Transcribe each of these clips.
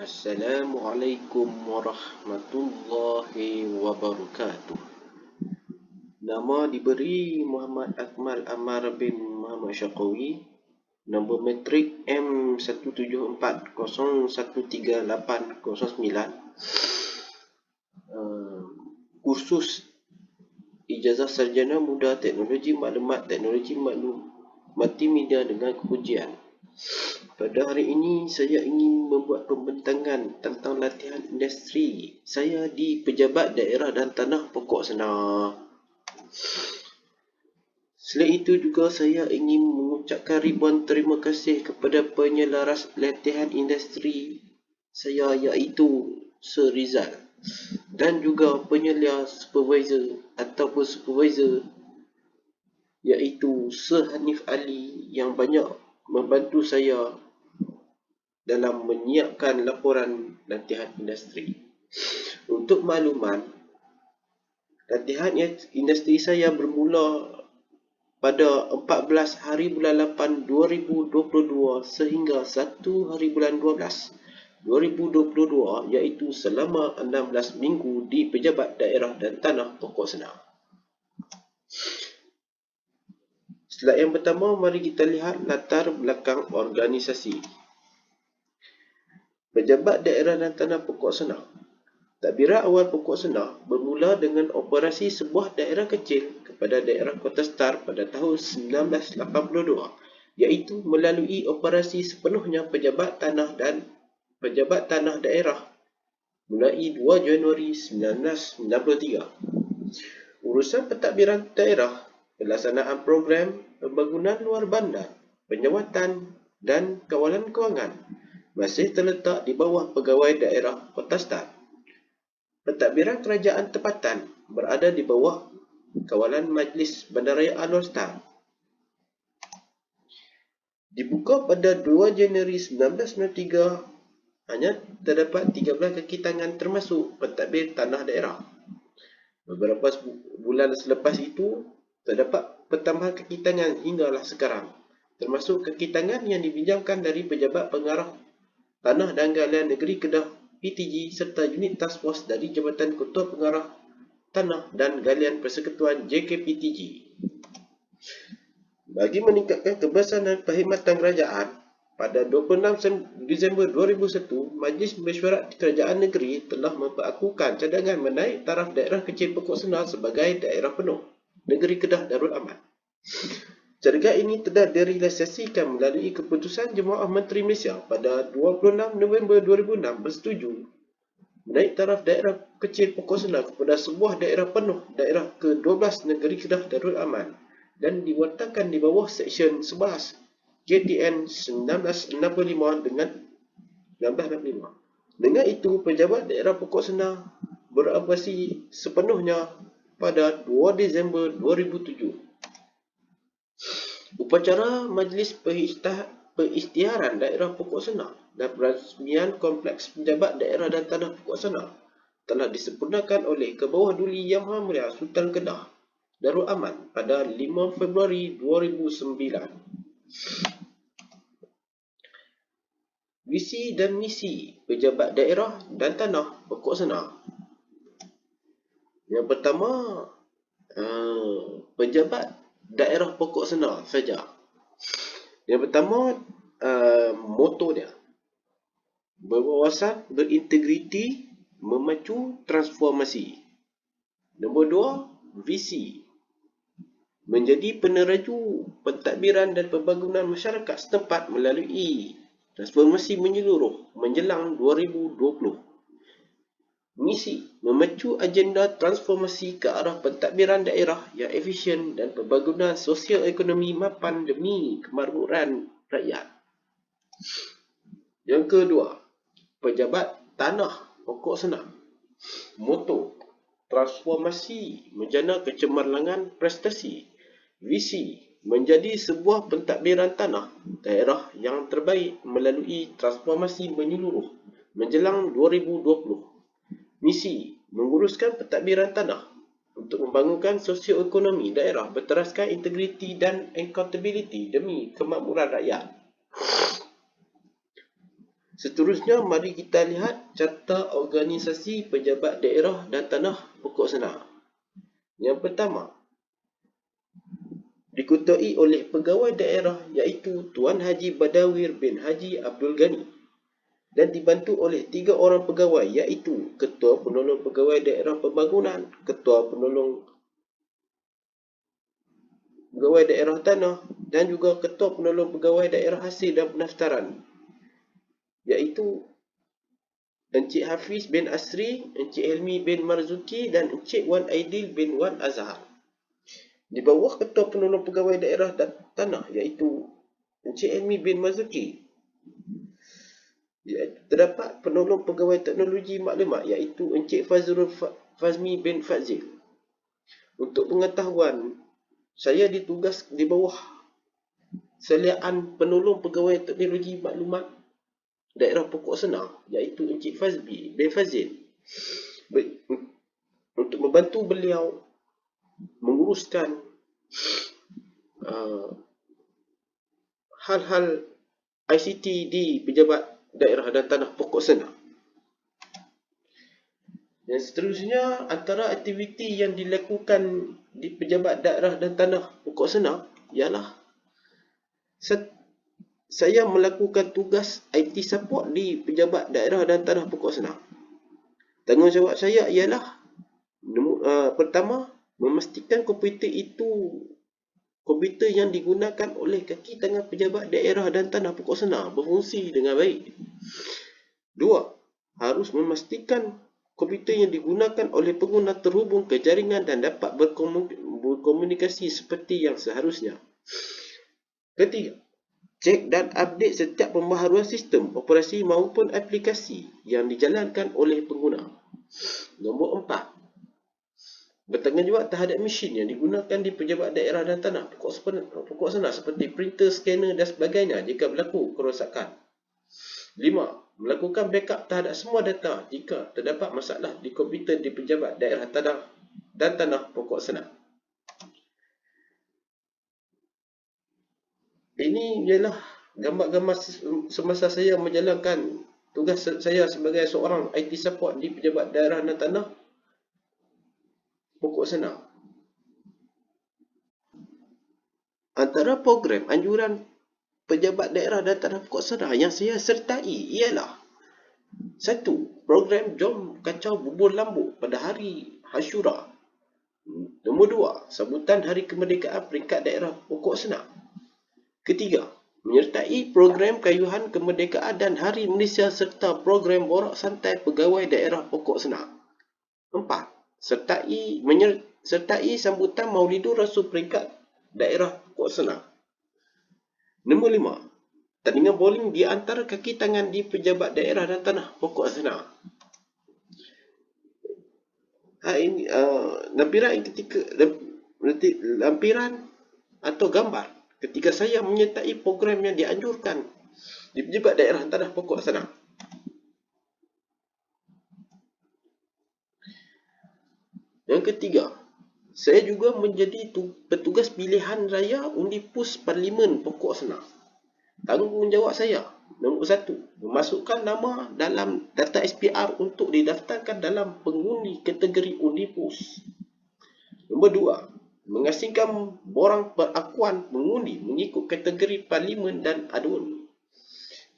Assalamualaikum warahmatullahi wabarakatuh. Nama diberi Muhammad Akmal Ammar bin Muhammad Syaqawi. Nombor metrik M174013809. Kursus Ijazah Sarjana Muda Teknologi Maklumat Teknologi Maklum Multimedia dengan Kepujian. Pada hari ini saya ingin membuat pembentangan tentang latihan industri saya di Pejabat Daerah dan Tanah Pokok Senar. Selain itu juga saya ingin mengucapkan ribuan terima kasih kepada penyelaras latihan industri saya iaitu Sir Rizal dan juga penyelia supervisor ataupun supervisor iaitu Sir Hanif Ali yang banyak membantu saya dalam menyiapkan laporan latihan industri. Untuk makluman, latihan industri saya bermula pada 14 hari bulan 8 2022 sehingga 1 hari bulan 12 2022 iaitu selama 16 minggu di Pejabat Daerah dan Tanah Pokok Senar. Slide yang pertama, mari kita lihat latar belakang organisasi. Pejabat Daerah dan Tanah Pokok Senar. Tadbiran awal Pokok Senar bermula dengan operasi sebuah daerah kecil kepada daerah Kota Star pada tahun 1982, iaitu melalui operasi sepenuhnya pejabat tanah daerah mulai 2 Januari 1993. Urusan pentadbiran daerah, pelaksanaan program pembangunan luar bandar, penyawatan dan kawalan kewangan masih terletak di bawah Pegawai Daerah Kota Star. Pentadbiran kerajaan tempatan berada di bawah kawalan Majlis Bandaraya Anwar Star. Dibuka pada 2 Januari 1993, hanya terdapat 13 kaki tangan termasuk pentadbir tanah daerah. Beberapa bulan selepas itu, terdapat pertambahan kaki tangan hinggalah sekarang, termasuk kaki tangan yang dipinjamkan dari Pejabat Pengarah Tanah dan Galian Negeri Kedah PTG serta unit task force dari Jabatan Ketua Pengarah Tanah dan Galian Persekutuan JKPTG. Bagi meningkatkan kebebasan dan perkhidmatan kerajaan, pada 26 Disember 2001, Majlis Mesyuarat Kerajaan Negeri telah memperlakukan cadangan menaik taraf daerah kecil Pokok Senar sebagai daerah penuh Negeri Kedah Darul Aman. Cadangan ini telah direalisasikan melalui keputusan Jemaah Menteri Malaysia pada 26 November 2006 bersetuju menaik taraf daerah kecil Pokok Senar kepada sebuah daerah penuh daerah ke-12 Negeri Kedah Darul Aman dan diwartakan di bawah Seksyen 11 KTN 1965 dengan 1965. Dengan itu, Pejabat Daerah Pokok Senar beroperasi sepenuhnya pada 2 Disember 2007. Upacara Majlis Perisytiharan Daerah Pokok Senar dan Perasmian Kompleks Pejabat Daerah dan Tanah Pokok Senar telah disempurnakan oleh Kebawah Duli Yang Maha Mulia Sultan Kedah Darul Aman pada 5 Februari 2009. Visi dan misi Pejabat Daerah dan Tanah Pokok Senar. Yang pertama, Pejabat Daerah Pokok Senar saja. Yang pertama, moto dia, berwawasan, berintegriti, memacu transformasi. Nombor 2, visi, menjadi peneraju pentadbiran dan pembangunan masyarakat setempat melalui transformasi menyeluruh menjelang 2020. Misi, memacu agenda transformasi ke arah pentadbiran daerah yang efisien dan pembangunan sosial ekonomi mapan demi kemakmuran rakyat. Yang kedua, Pejabat Tanah Pokok Senar. Moto, transformasi menjana kecemerlangan prestasi. Visi, menjadi sebuah pentadbiran tanah daerah yang terbaik melalui transformasi menyeluruh menjelang 2020. Misi, menguruskan pentadbiran tanah untuk membangunkan sosioekonomi daerah berteraskan integriti dan accountability demi kemakmuran rakyat. Seterusnya, mari kita lihat carta organisasi pejabat daerah dan tanah pokok senar. Yang pertama, diketuai oleh pegawai daerah iaitu Tuan Haji Badawir bin Haji Abdul Ghani dan dibantu oleh 3 orang pegawai iaitu Ketua Penolong Pegawai Daerah Pembangunan, Ketua Penolong Pegawai Daerah Tanah dan juga Ketua Penolong Pegawai Daerah Hasil dan Pendaftaran iaitu Encik Hafiz bin Asri, Encik Helmi bin Marzuki dan Encik Wan Aidil bin Wan Azhar. Di bawah Ketua Penolong Pegawai Daerah dan Tanah iaitu Encik Helmi bin Marzuki terdapat Penolong Pegawai Teknologi Maklumat iaitu Encik Fazrul Fazmi bin Fazil. Untuk pengetahuan, saya ditugas di bawah seliaan Penolong Pegawai Teknologi Maklumat Daerah Pokok Senar iaitu Encik Fazmi bin Fazil untuk membantu beliau menguruskan hal-hal ICT di pejabat daerah dan tanah pokok senar. Dan seterusnya, antara aktiviti yang dilakukan di pejabat daerah dan tanah pokok senar ialah saya melakukan tugas IT support di pejabat daerah dan tanah pokok senar. Tanggungjawab saya ialah pertama, memastikan komputer itu komputer yang digunakan oleh kaki tangan pejabat daerah dan tanah pokok senar berfungsi dengan baik. 2. Harus memastikan komputer yang digunakan oleh pengguna terhubung ke jaringan dan dapat berkomunikasi seperti yang seharusnya. 3. Cek dan update setiap pembaharuan sistem operasi maupun aplikasi yang dijalankan oleh pengguna. Nombor 4. Bertanggungjawab terhadap mesin yang digunakan di pejabat daerah dan tanah pokok senar seperti printer, scanner dan sebagainya jika berlaku kerosakan. 5. Melakukan backup terhadap semua data jika terdapat masalah di komputer di pejabat daerah dan tanah pokok senar. Ini ialah gambar-gambar semasa saya menjalankan tugas saya sebagai seorang IT support di pejabat daerah dan tanah pokok senar. Antara program anjuran pejabat daerah dan tanah pokok senar yang saya sertai ialah 1. Program Jom Kacau Bubur Lambuk pada hari Ashura. Nombor 2. Sambutan Hari Kemerdekaan peringkat daerah pokok senar. Ketiga, menyertai program Kayuhan Kemerdekaan dan Hari Malaysia serta program Borak Santai Pegawai Daerah Pokok Senar. 4. Sertai sambutan Maulidur Rasul peringkat daerah Pokok Senar. Nombor 5. Tandingan bowling di antara kaki tangan di pejabat daerah dan tanah pokok senar. Lampiran atau gambar ketika saya menyertai program yang dianjurkan di pejabat daerah dan tanah pokok senar. Yang ketiga, saya juga menjadi petugas pilihan raya undi PUS Parlimen Pokok Senar. Tanggungjawab saya, nombor 1, memasukkan nama dalam data SPR untuk didaftarkan dalam pengundi kategori undi PUS. Nombor 2, mengasingkan borang perakuan mengundi mengikut kategori parlimen dan aduan.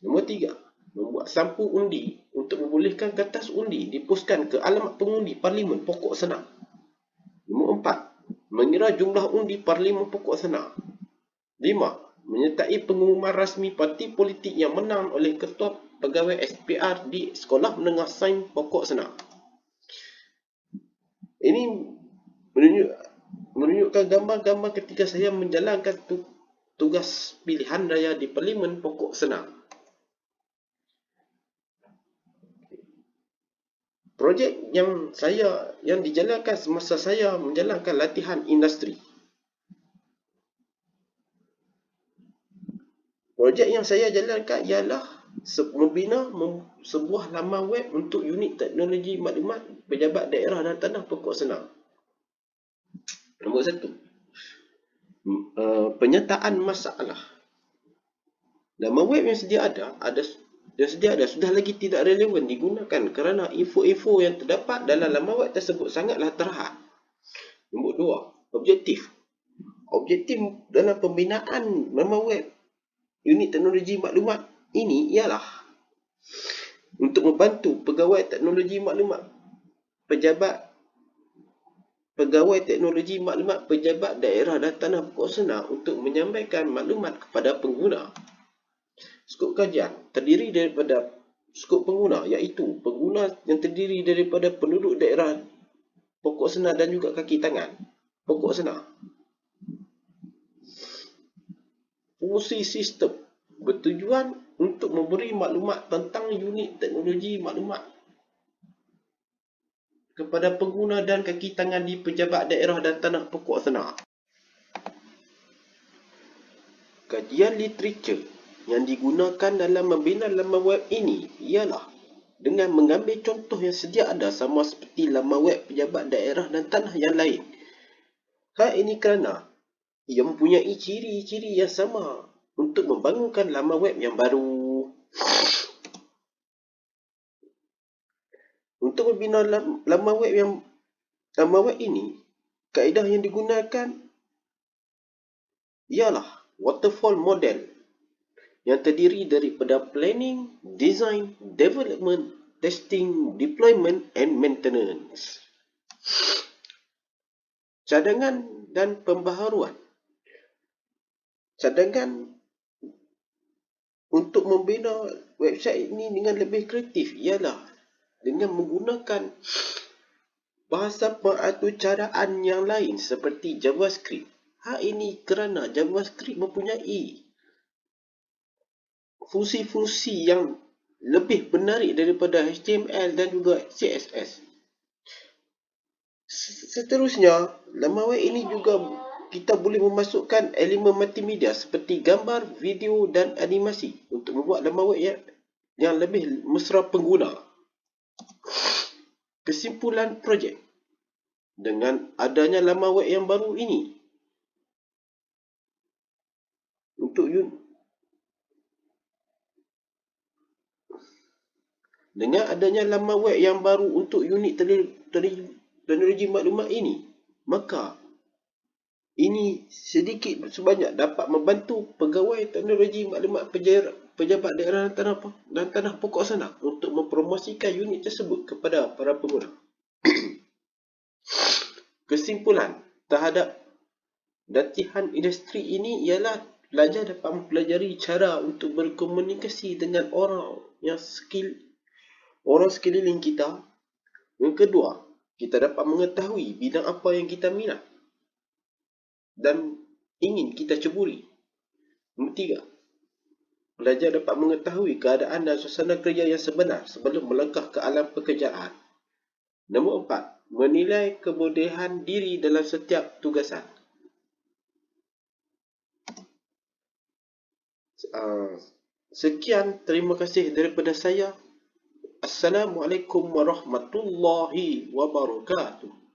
Nombor 3, membuat sampul undi untuk membolehkan kertas undi dipuskan ke alamat pengundi parlimen pokok senar. Nombor 4, mengira jumlah undi parlimen pokok senar. 5, menyertai pengumuman rasmi parti politik yang menang oleh ketua pegawai SPR di Sekolah Menengah Sains Pokok Senar. Ini menunjukkan gambar-gambar ketika saya menjalankan tugas pilihan raya di Parlimen Pokok Senar. Projek yang dijalankan semasa saya menjalankan latihan industri. Projek yang saya jalankan ialah membina sebuah laman web untuk unit teknologi maklumat pejabat daerah dan tanah pokok senar. Nombor 1, penyertaan masalah. Laman web yang sedia ada dan sedia ada sudah lagi tidak relevan digunakan kerana info-info yang terdapat dalam laman web tersebut sangatlah terhad. Nombor 2, objektif. Objektif dalam pembinaan laman web unit teknologi maklumat ini ialah untuk membantu pegawai teknologi maklumat pejabat daerah dan tanah pokok senar untuk menyampaikan maklumat kepada pengguna. Skop kajian terdiri daripada skop pengguna, iaitu pengguna yang terdiri daripada penduduk daerah pokok senar dan juga kaki tangan pokok senar. Fungsi sistem bertujuan untuk memberi maklumat tentang unit teknologi maklumat kepada pengguna dan kaki tangan di pejabat daerah dan tanah pokok senar. Kajian literatur yang digunakan dalam membina laman web ini ialah dengan mengambil contoh yang sedia ada sama seperti laman web pejabat daerah dan tanah yang lain. Hal ini kerana ia mempunyai ciri-ciri yang sama untuk membangunkan laman web yang baru. Untuk membina laman web ini, kaedah yang digunakan ialah waterfall model yang terdiri daripada planning, design, development, testing, deployment and maintenance. Cadangan dan pembaharuan. Cadangan untuk membina website ini dengan lebih kreatif ialah dengan menggunakan bahasa pengaturcaraan yang lain seperti JavaScript. Hal ini kerana JavaScript mempunyai fungsi-fungsi yang lebih menarik daripada HTML dan juga CSS. Seterusnya, laman web ini juga kita boleh memasukkan elemen multimedia seperti gambar, video dan animasi untuk membuat laman web yang lebih mesra pengguna. Kesimpulan projek. Dengan adanya laman web yang baru ini, untuk unit teknologi maklumat ini, maka ini sedikit sebanyak dapat membantu pegawai teknologi maklumat pejabat daerah dan tanah pokok senar untuk mempromosikan unit tersebut kepada para pengguna. Kesimpulan terhadap latihan industri ini ialah pelajar dapat mempelajari cara untuk berkomunikasi dengan orang sekeliling kita. Yang kedua, kita dapat mengetahui bidang apa yang kita minat dan ingin kita ceburi. Nombor 3, pelajar dapat mengetahui keadaan dan suasana kerja yang sebenar sebelum melangkah ke alam pekerjaan. Nombor 4, menilai kebolehan diri dalam setiap tugasan. Sekian, terima kasih daripada saya. Assalamualaikum warahmatullahi wabarakatuh.